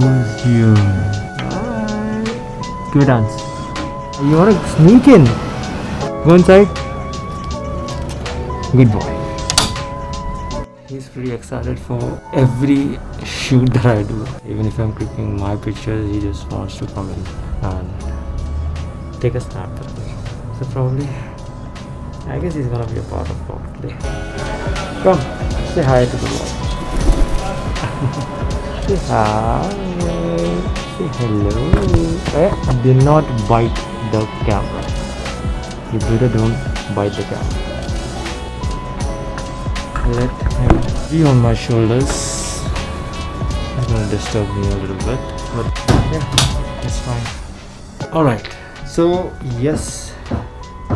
Who's you? Alright. Give a dance. You wanna sneak in? Go inside. Good boy. He's pretty excited for every shoot that I do. Even if I'm clicking my pictures, he just wants to come in and take a snap of me. So probably, I guess he's gonna be a part of vlog today. Come, say hi to the vlog. Say hi. Say hello. Do not bite the camera. You better don't bite the camera. Let him be on my shoulders. It's gonna disturb me a little bit, but yeah, it's fine. Alright, so yes,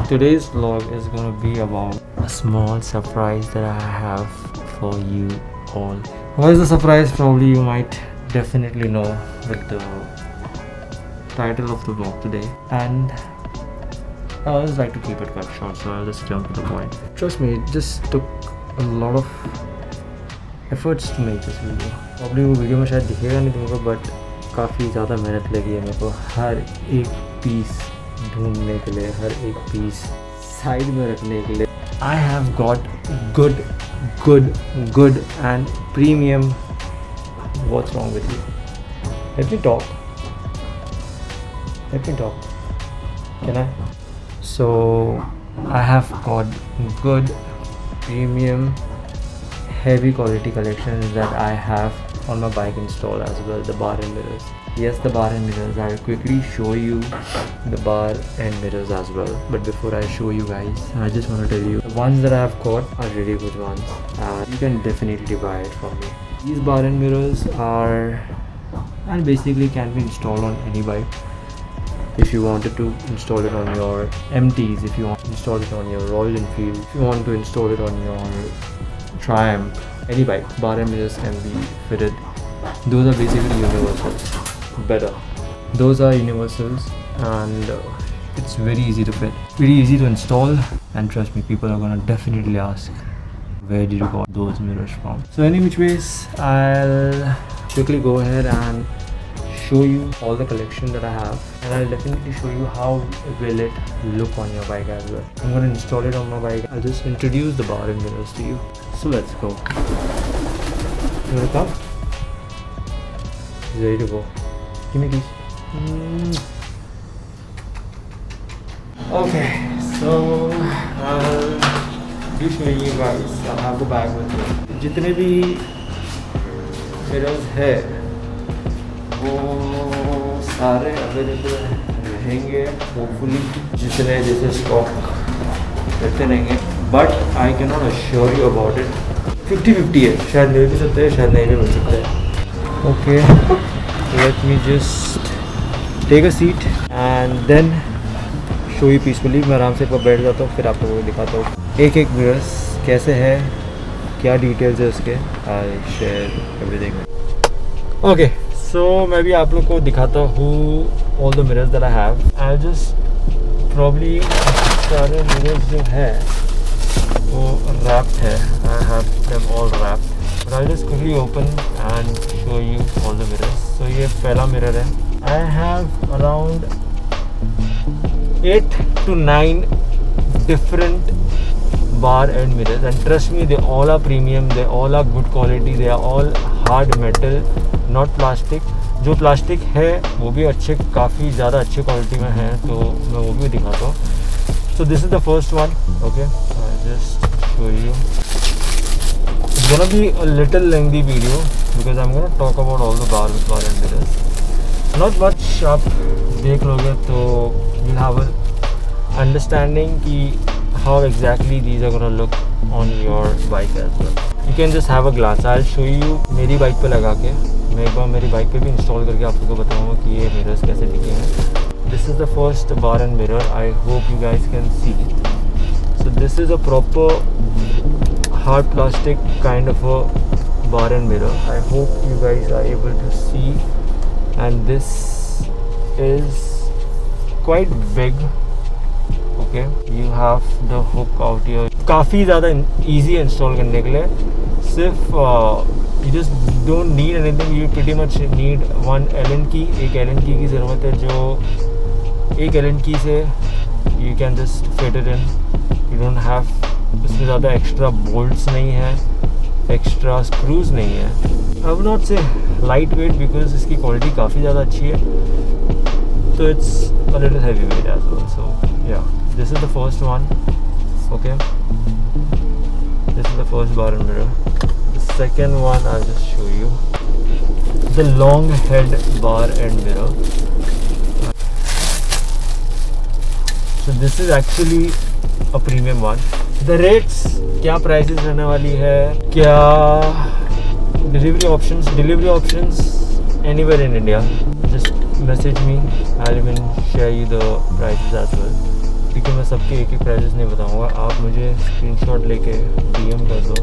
today's vlog is gonna be about a small surprise that I have for you all. What is the surprise? Probably you might definitely know with the title of the vlog today, and I always like to keep it quite short, so I'll just jump to the point. Trust me, it just took a lot of efforts to make this video. Probably वो video में शायद दिखेगा नहीं तुमको, but काफ़ी ज़्यादा मेहनत लगी है मेरे को हर एक पीस ढूंढने के लिए, हर एक पीस साइड में रखने के लिए. I have got good and premium. What's wrong with you? Let me talk. Can I? So I have got good premium heavy quality collections that I have on my bike installed as well. The bar and mirrors. Yes, the bar and mirrors. I'll quickly show you the bar and mirrors as well. But before I show you guys, I just want to tell you the ones that I have got are really good ones, and you can definitely buy it from me. These bar and mirrors are and basically can be installed on any bike. If you wanted to install it on your MTs, if you want to install it on your Royal Enfield, if you want to install it on your Triumph, any bike, bar and mirrors can be fitted. Those are basically universals. Better. Those are universals, and it's very easy to fit, very easy to install, and trust me, people are gonna definitely ask, where did you got those mirrors from? So any which ways, I'll quickly go ahead and show you all the collection that I have, and I'll definitely show you how will it look on your bike as well. I'm going to install it on my bike. I'll just introduce the bar and mirrors to you. So let's go. You want to come? He's ready to go. Give me these. Okay, so I'll be showing you guys. I'll have the bag with me. जितने भी mirrors है वो सारे available रहेंगे hopefully, जितने जैसे stock रहते रहेंगे, but I can not assure you about it. 50-50 है, शायद मिल भी सकते हैं, शायद नहीं भी मिल सकते हैं. Okay, let me just take a seat and then show you peacefully. मैं आराम से बैठ जाता हूँ, फिर आप लोगों को दिखाता हूँ एक एक मिरर्स कैसे है, क्या डिटेल्स है उसके. I share everything. Okay, so मैं भी आप लोग को दिखाता हूँ all the mirrors that I have. I'll just probably सारे mirrors जो है वो wrapped है. I have them all wrapped. But I'll just quickly open and show you all the mirrors. So ये पहला mirror है. I have around 8 to 9 different bar and mirrors, and trust me, they all are premium, they all are good quality, they are all hard metal, not plastic. जो plastic है वो भी अच्छे, काफ़ी ज़्यादा अच्छी क्वालिटी में है, तो मैं वो भी दिखाता हूँ. So this is the first one. Okay, I'll just show you. It's gonna be a little lengthy video because I'm gonna talk about all the bar and mirrors. Not much. आप देख लोगे तो you'll have a understanding कि how exactly these are gonna look on your bike as well. You can just have a glance. I'll show you मेरी bike पे लगा के, मैं एक बार मेरी बाइक पे भी इंस्टॉल करके आप लोगों को बताऊंगा कि ये मिरर्स कैसे दिखेंगे. This is the first bar and mirror. I hope you guys can see. So this is a proper hard plastic kind of a bar and mirror. I hope you guys are able to see. And this is quite big. Okay, you have the hook out here. काफ़ी ज़्यादा easy install करने के लिए. सिर्फ You just don't need anything. You pretty much need one Allen key. एक Allen key की ज़रूरत है, जो एक Allen key से you can just fit it in. You don't have, इसमें ज़्यादा extra bolts नहीं है, extra screws नहीं है. I would not say lightweight because इसकी quality काफ़ी ज़्यादा अच्छी है. So it's a little heavyweight as well. So yeah, this is the first one. Okay, this is the first bar and mirror. The second one I'll just show you. The long head bar and mirror. So this is actually a premium one. The rates, क्या prices रहने वाली है, क्या delivery options anywhere in India. Just message me. I'll even share you the prices as well. क्योंकि मैं सबके एक prices नहीं बताऊंगा. आप मुझे स्क्रीनशॉट लेके DM कर दो,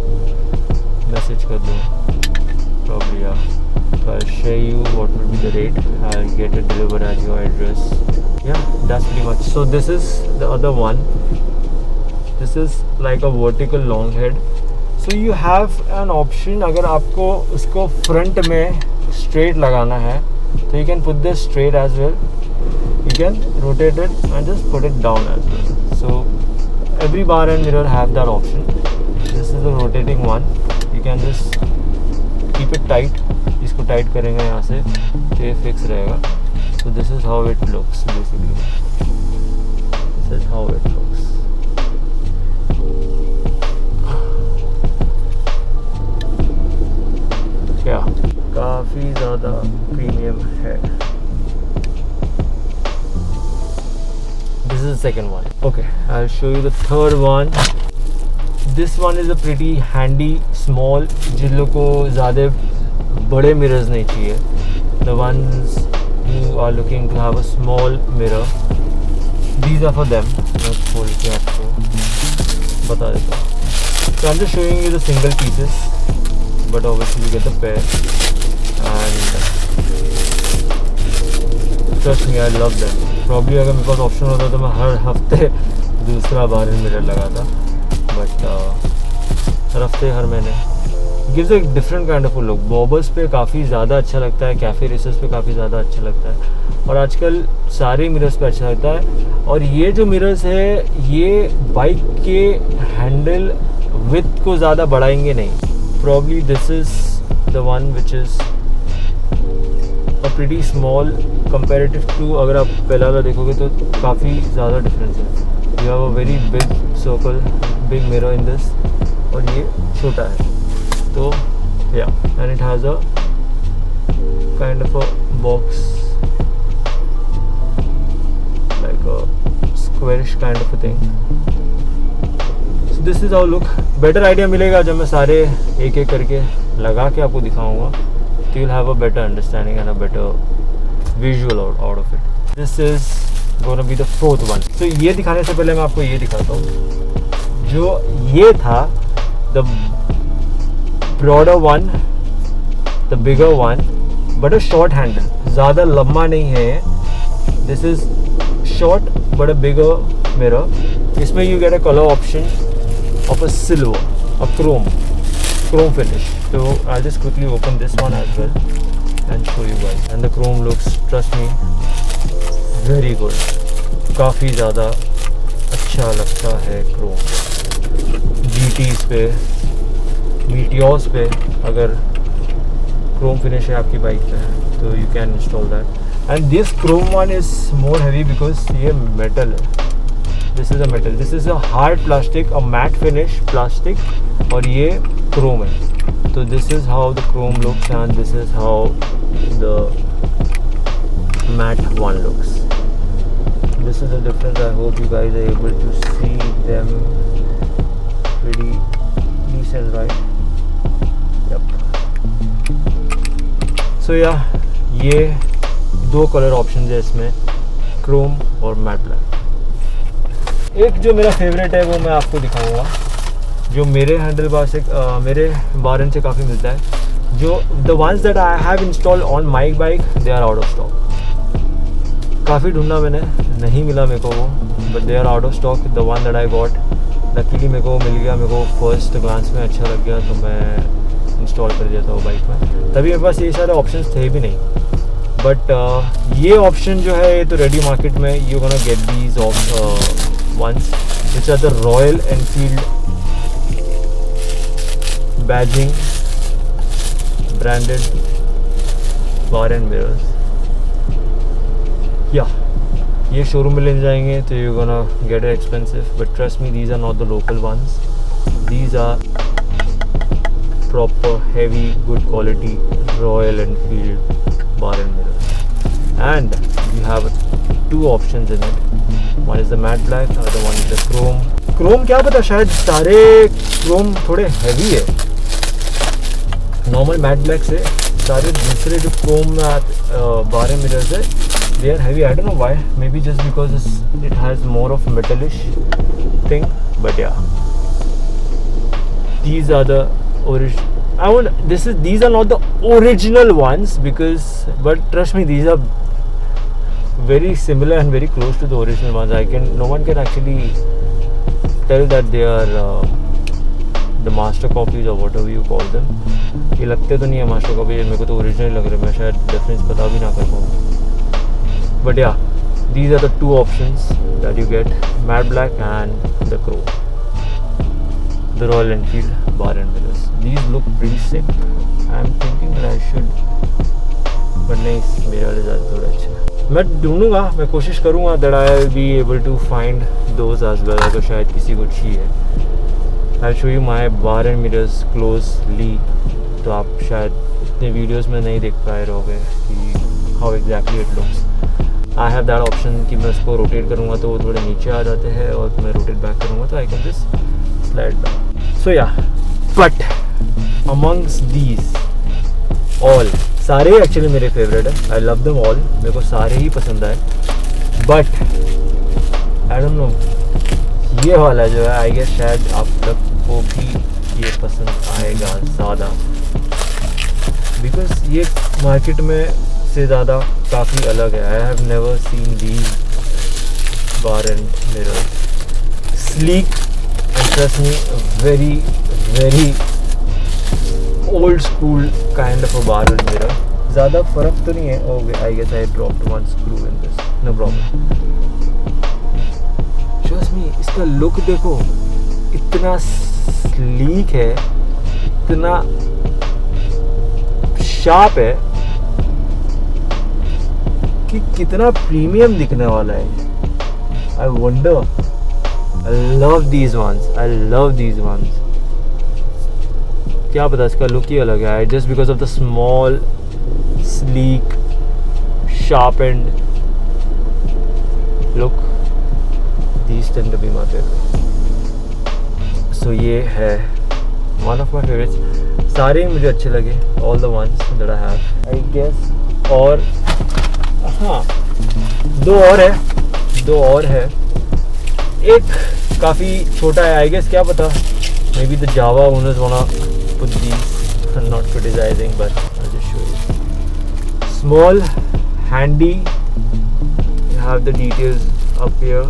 मैसेज कर दो, probably yeah. So I'll share you what will be the rate. I'll get it delivered at your address. Yeah, that's pretty much. So this is the other one. This is like a vertical long head. So you have an option. अगर आपको उसको front में straight लगाना है, so you can put this straight as well. You can rotate it and just put it down as well. So every bar and mirror have that option. This is the rotating one. You can just keep it tight. इसको tight करेंगे यहाँ से तो ये fix रहेगा. So this is how it looks basically. This is how it looks. क्या काफ़ी ज़्यादा प्रीमियम है. This is the second one. Okay, I'll show you the third one. This one is a pretty handy small. जिन लोगों को ज़्यादा बड़े mirrors नहीं चाहिए, the ones who are looking to have a small mirror, these are for them. मैं खोल के आपको बता देता हूँ. So I'm just showing you the single pieces, but obviously you get the pair, and trust me, I love them. Probably अगर मेरे पास option होता तो मैं हर हफ्ते दूसरा बार मिरर लगाता, बट हर हफ्ते हर महीने गिव्स एक डिफरेंट काइंड ऑफ लुक. बॉबर्स पे काफ़ी ज़्यादा अच्छा लगता है, कैफ़े रेसर्स पे काफ़ी ज़्यादा अच्छा लगता है, और आजकल सारे मिरर्स पे अच्छा लगता है. और ये जो मिरर्स है ये बाइक के हैंडल विड्थ को ज़्यादा बढ़ाएंगे नहीं. Probably this is the one which is a pretty small comparative to, अगर आप पहला वाला देखोगे तो काफ़ी ज़्यादा डिफरेंस है. You have a very big circle, big mirror in this, और ये छोटा है. तो या and it has a kind of a box like a squarish kind of a thing. So this is how look. Better idea मिलेगा जब मैं सारे एक एक करके लगा के आपको दिखाऊंगा. So you'll have a better understanding and a better visual out of it. This is gonna be the fourth one. So ये दिखाने से पहले मैं आपको ये दिखाता हूँ. जो ये था the broader one, the bigger one, but a short handle. ज़्यादा लंबा नहीं है. This is short but a bigger mirror. इसमें you get a color option of a silver, a chrome finish. So I'll just quickly open this one as well and show you guys. And the chrome looks, trust me, very good. काफ़ी ज़्यादा अच्छा लगता है chrome. GTs पे, Meteors पे अगर chrome finish है आपकी बाइक पे तो you can install that. And this chrome one is more heavy because ये metal है. This is a metal. This is a hard plastic, a matte finish plastic, और ये chrome है. So this is how the chrome looks and this is how the matte one looks. This is the difference. I hope you guys are able to see them pretty decent, right? Yep. So yeah, ये दो colour option है इसमें, Chrome और matte black. एक जो मेरा favourite है वो मैं आपको दिखाऊंगा, जो मेरे हैंडल बार से मेरे बार एंड से काफ़ी मिलता है. जो the ones that I have installed on my bike, they are out of stock. काफ़ी ढूंढा मैंने, नहीं मिला मेरे को वो, but they are out of stock. The one that I got, luckily मेरे को मिल गया. मेरे को फर्स्ट ग्लांस में अच्छा लग गया तो मैं इंस्टॉल कर दिया था वो बाइक में, तभी मेरे पास ये सारे ऑप्शंस थे भी नहीं। बट ये ऑप्शन जो है ये तो रेडी मार्केट में you gonna get these ones which are the Royal Enfield badging branded bar and mirrors. या ये शोरूम में ले जाएंगे तो you gonna get it expensive, but trust me these are not the local ones, these are proper heavy good quality Royal Enfield bar and mirrors, and you have two options in it. One is the matte black, other one is the chrome क्या पता शायद सारे chrome थोड़े heavy है, normal matte black से सारे दूसरे जो chrome bar and mirrors है they are heavy. I don't know why, maybe just because it has more of metalish thing, but yeah, these are the these are not the original ones because, but trust me, these are very similar and very close to the original ones. No one can actually tell that they are the master copies or whatever you call them. ये लगते तो नहीं है master copies, मेरे को तो original लग रहे हैं, मैं शायद difference पता भी ना कर पाऊँ. But yeah, these are the two options that you get, matte black and the chrome, the Royal Enfield bar and mirrors. These look pretty sick. I'm thinking that I should, but नहीं, मेरे वाले ज़्यादा थोड़े अच्छे हैं. मैं ढूँढूँगा, मैं कोशिश करूँगा that I'll be able to find those as well. अगर शायद किसी को चाहिए, I'll show you my bar and mirrors closely. तो आप शायद इतने वीडियोस में नहीं देख पाए रहोगे कि how exactly it looks. I have that option कि मैं उसको रोटेट करूँगा तो वो थोड़े नीचे आ जाते हैं, और मैं रोटेट बैक करूँगा तो I can just slide back. So yeah, but amongst these all, सारे एक्चुअली मेरे फेवरेट है, आई लव देम ऑल, मेरे को सारे ही पसंद आए, बट आई डोंट नो ये वाला जो है आई गेस शायद आप लोग को भी ये पसंद आएगा ज़्यादा, बिकॉज ये मार्केट में से ज़्यादा काफ़ी अलग है. I have never seen these bar and mirror, sleek and trust me very very old school kind of a bar and mirror. ज़्यादा फ़र्क तो नहीं है. Okay, I guess I dropped one screw in this. No problem. Trust me, इसका look देखो, इतना sleek है, इतना sharp है कि कितना प्रीमियम दिखने वाला है. I wonder. I love these ones. I love these ones. क्या पता, इसका लुक ही अलग है. Just because of the small sleek sharp end look, these tend to be my favourite. So ये है वन ऑफ माय फेवरेट्स. सारे ही मुझे अच्छे लगे, all the ones that I have I guess. और हाँ, दो और है. एक काफ़ी छोटा है आई गेस, क्या पता, may be the Java owners वाना put these. I'm not criticizing, but I'll just show you. Small, handy. You have the details up here.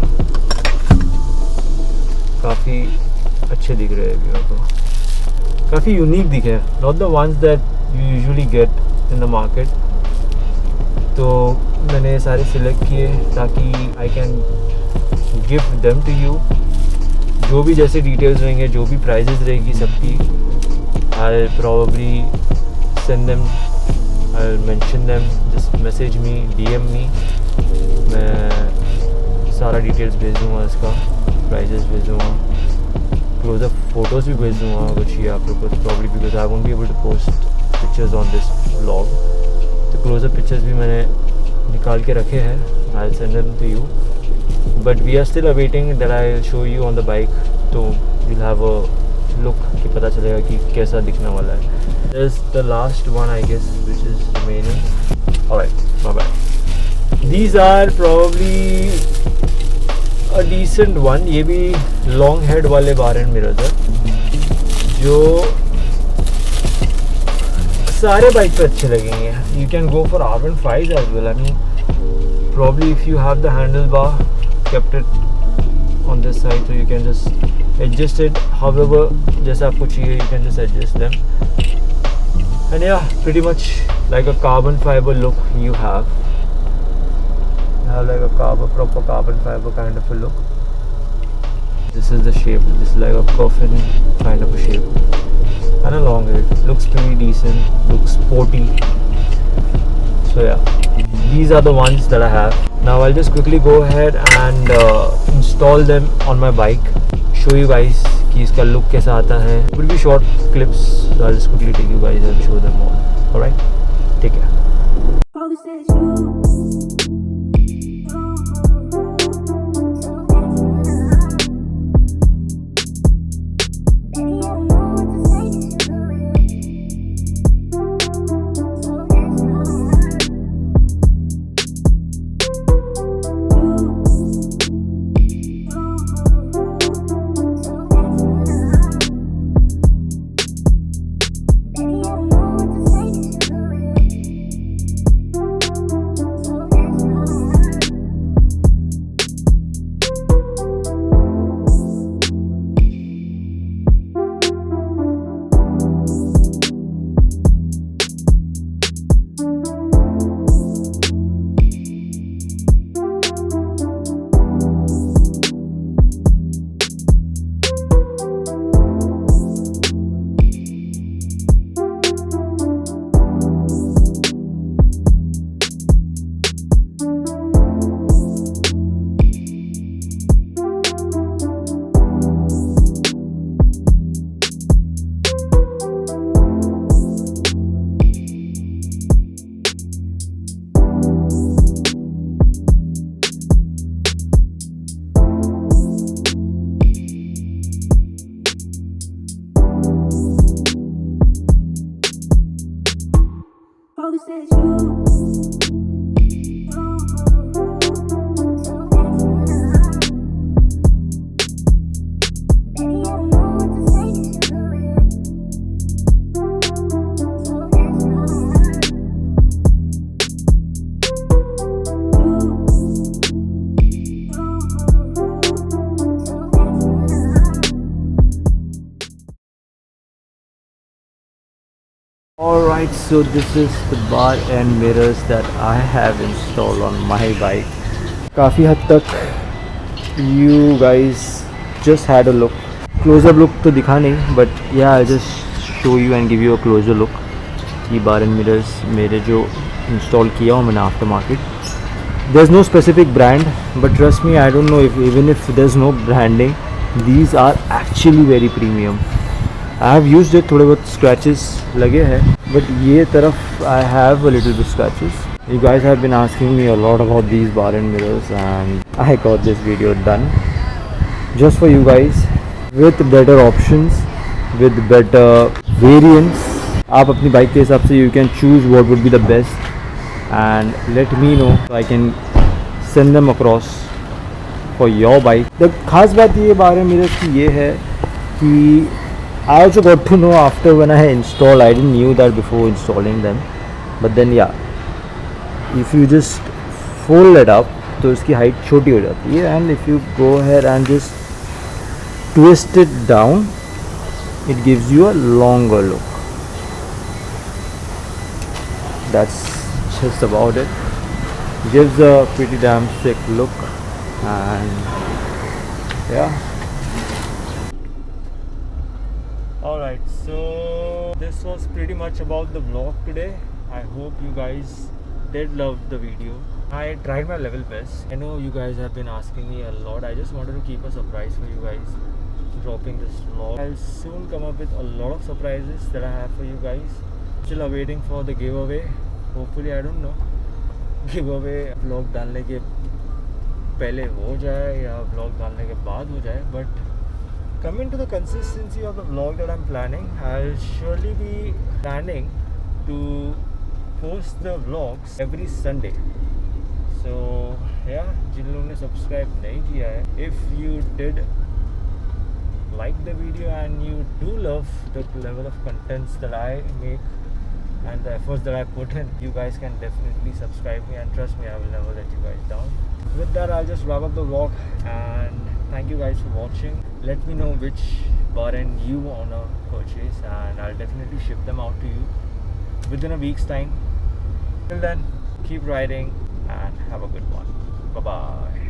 काफ़ी अच्छे दिख रहे हैं मेरे को, काफ़ी यूनिक दिखे. Not the ones that you usually get in the market. तो मैंने सारे सिलेक्ट किए ताकि I can give them to you. जो भी जैसे डिटेल्स रहेंगे, जो भी प्राइजेस रहेगी सबकी, I'll probably send them, I'll mention them, just message me, DM me. मैं सारा डिटेल्स भेज दूँगा, इसका प्राइजेस भेज दूँगा, क्लोजअप फोटोज़ भी भेज दूँगा अगर चाहिए आप लोग को. Probably because I won't be able to post pictures on this vlog, तो क्लोजअप पिक्चर्स भी मैंने निकाल के रखे हैं. I'll send them to you, but we are still awaiting that I'll show you on the bike, तो you'll have a look कि पता चलेगा कि कैसा दिखने वाला है. There's the last one I guess which is remaining. Alright, my bad. These are probably a decent one. ये भी long head वाले bar and mirrors है, जो सारे बाइक पे अच्छे लगेंगे. You can go for R15 as well. I mean, probably if you have the handlebar kept it on this side, so you can just adjust it however जैसा आपको चाहिए, you can just adjust them. And yeah, pretty much like a carbon fiber look you have. You have like a proper carbon fiber kind of a look. This is the shape. This is like a coffin kind of a shape. And a long head. Looks pretty decent. Looks sporty. So yeah, these are the ones that I have. Now I'll just quickly go ahead and install them on my bike. Show you guys कि इसका look कैसा आता है. It will be short clips, so I'll just quickly take you guys and show them all. Alright, take care. Alright, so this is the bar and mirrors that I have installed on my bike. काफ़ी हद तक you guys just had a look. Close-up look तो दिखा नहीं, but yeah, I'll just show you and give you a closer look. ये bar and mirrors मेरे जो install किया हूँ मैंने after market. There's no specific brand, but trust me, I don't know if even if there's no branding, these are actually very premium. I have used it, थोड़े बहुत scratches लगे हैं, but ये तरफ I have a little bit scratches. You guys have been asking me a lot about these bar and mirrors, and I got this video done just for you guys with better options, with better variants. आप अपनी bike के हिसाब से you can choose what would be the best and let me know so I can send them across for your bike. The खास बात ये bar and mirrors की ये है कि I also got to know after when I installed. I didn't knew that before installing them, but then yeah, if you just fold it up तो इसकी height छोटी हो जाती है, and if you go ahead and just twist it down, it gives you a longer look. That's just about it. Gives a pretty damn sick look, and yeah. Alright, so this was pretty much about the vlog today. I hope you guys did love the video. I tried my level best. I know you guys have been asking me a lot. I just wanted to keep a surprise for you guys dropping this vlog. I'll soon come up with a lot of surprises that I have for you guys. Still awaiting for the giveaway. Hopefully, I don't know, giveaway vlog डालने के पहले हो जाए या vlog डालने के बाद हो जाए, but coming to the consistency of the vlog that I'm planning, I'll surely be planning to post the vlogs every Sunday. So yeah, जिन लोगों ने subscribe नहीं किया है, if you did like the video and you do love the level of contents that I make and the efforts that I put in, you guys can definitely subscribe me, and trust me, I will never let you guys down. With that, I'll just wrap up the vlog, and thank you guys for watching. Let me know which bar end you wanna purchase, and I'll definitely ship them out to you. within a week's time. Till then, keep riding and have a good one. Bye bye.